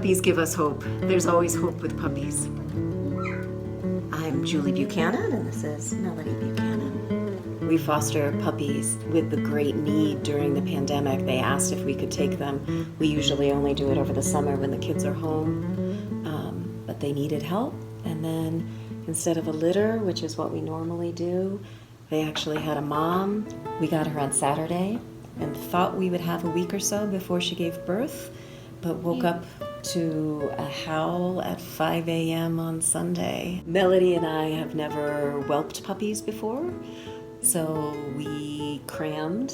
Puppies give us hope. There's always hope with puppies. I'm Julie Buchanan, and this is Melody Buchanan. We foster puppies with the great need during the pandemic. They asked if we could take them. We usually only do it over the summer when the kids are home, but they needed help. And then instead of a litter, which is what we normally do, they actually had a mom. We got her on Saturday and thought we would have a week or so before she gave birth, but woke up to a howl at 5 a.m. on Sunday. Melody and I have never whelped puppies before, so we crammed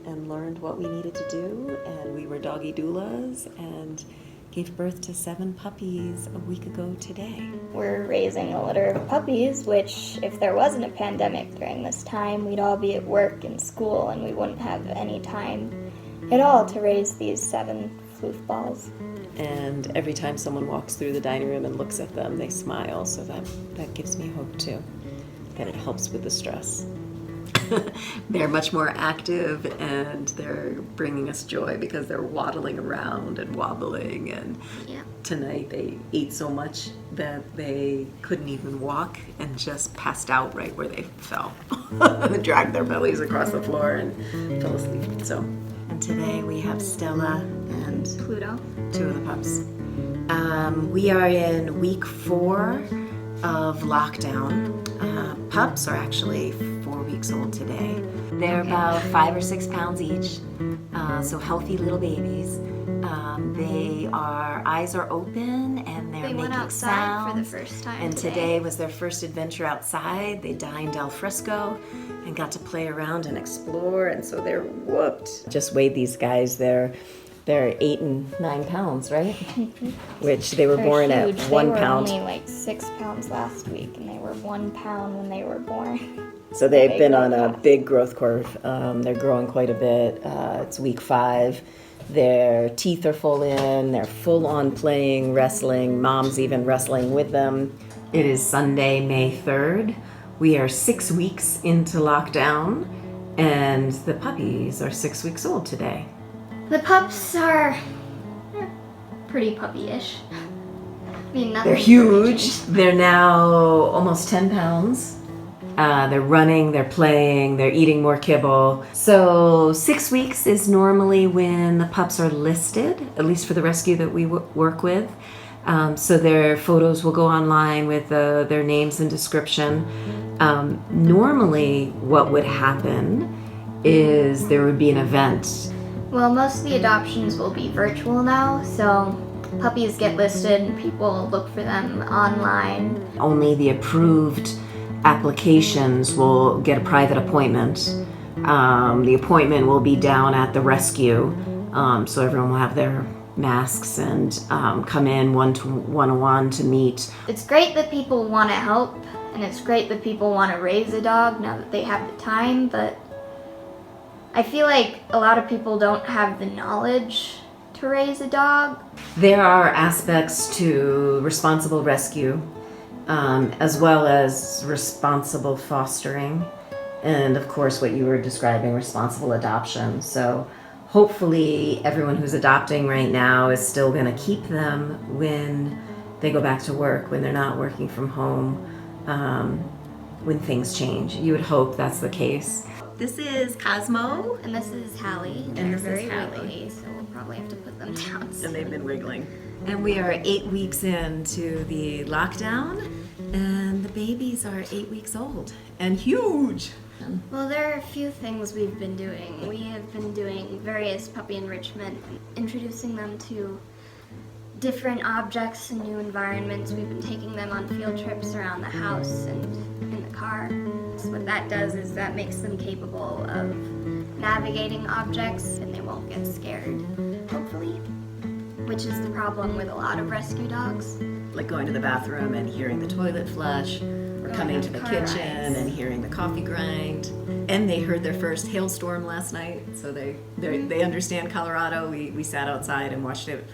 and learned what we needed to do, and we were doggy doulas and gave birth to 7 puppies a week ago today. We're raising a litter of puppies, which if there wasn't a pandemic during this time, we'd all be at work and school and we wouldn't have any time at all to raise these 7 floofballs. And every time someone walks through the dining room and looks at them, they smile, so that gives me hope too, that it helps with the stress. They're much more active and they're bringing us joy because they're waddling around and wobbling, and tonight they ate so much that they couldn't even walk and just passed out right where they fell. They dragged their bellies across the floor and fell asleep. And today we have Stella and Pluto, 2 of the pups. We are in week 4 of lockdown. Pups are actually 4 weeks old today. They're about 5 or 6 pounds each, so healthy little babies. Eyes are open and they're making went outside sounds. for the first time and today was their first adventure outside. They dined al fresco and got to play around and explore, and so they're whooped. Just weighed these guys. They're 8 and 9 pounds, right? Which they were born huge. at 1 pound. They were only like 6 pounds last week, and they were 1 pound when they were born. So they've been on a big growth curve. They're growing quite a bit. It's week 5. Their teeth are full in. They're full on playing, wrestling. Mom's even wrestling with them. It is Sunday, May 3rd. We are 6 weeks into lockdown, and the puppies are 6 weeks old today. The pups are pretty puppy-ish. I mean, they're huge. They're now almost 10 pounds. They're running, they're playing, they're eating more kibble. So 6 weeks is normally when the pups are listed, at least for the rescue that we work with. So their photos will go online with their names and description. Normally what would happen is there would be an event. Well, most of the adoptions will be virtual now, so puppies get listed and people look for them online. Only the approved applications will get a private appointment. The appointment will be down at the rescue, so everyone will have their masks and come in one-on-one to meet. It's great that people want to help, and it's great that people want to raise a dog now that they have the time, but I feel like a lot of people don't have the knowledge to raise a dog. There are aspects to responsible rescue, as well as responsible fostering, and of course what you were describing, responsible adoption. So hopefully everyone who's adopting right now is still going to keep them when they go back to work, when they're not working from home, when things change. You would hope that's the case. This is Cosmo. And this is Hallie. And they're very wiggly, so we'll probably have to put them down soon. And they've been wiggling. And we are 8 weeks into the lockdown, and the babies are 8 weeks old and huge. Well, there are a few things we've been doing. We have been doing various puppy enrichment, introducing them to different objects and new environments. We've been taking them on field trips around the house and in the car. So what that does is that makes them capable of navigating objects and they won't get scared, hopefully, which is the problem with a lot of rescue dogs. Like going to the bathroom and hearing the toilet flush, or coming to the kitchen and hearing the coffee grind. And they heard their first hailstorm last night, so they understand Colorado. We sat outside and watched it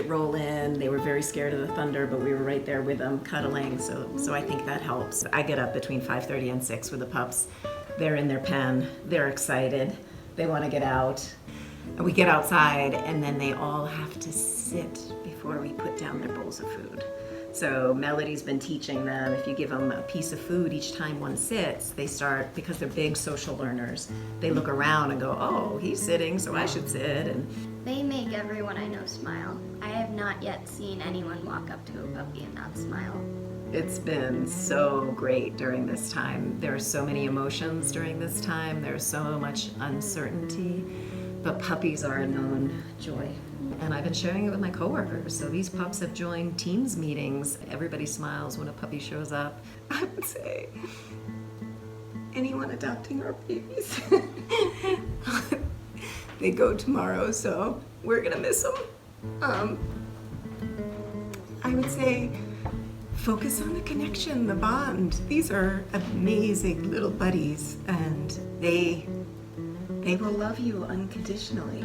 roll in. They were very scared of the thunder, but we were right there with them cuddling, so I think that helps. I get up between 5:30 and 6 with the pups. They're in their pen, they're excited, they want to get out. And we get outside, and then they all have to sit before we put down their bowls of food. So Melody's been teaching them, if you give them a piece of food each time one sits, they start, because they're big social learners, they look around and go, oh, he's sitting, so I should sit. And They make everyone I know smile. I have not yet seen anyone walk up to a puppy and not smile. it's been so great during this time. There are so many emotions during this time. There's so much uncertainty, but puppies are a known joy. And I've been sharing it with my coworkers. So these pups have joined Teams meetings. Everybody smiles when a puppy shows up. I would say, anyone adopting our babies, they go tomorrow, so we're gonna miss them. I would say, focus on the connection, the bond. These are amazing little buddies, and they will love you unconditionally.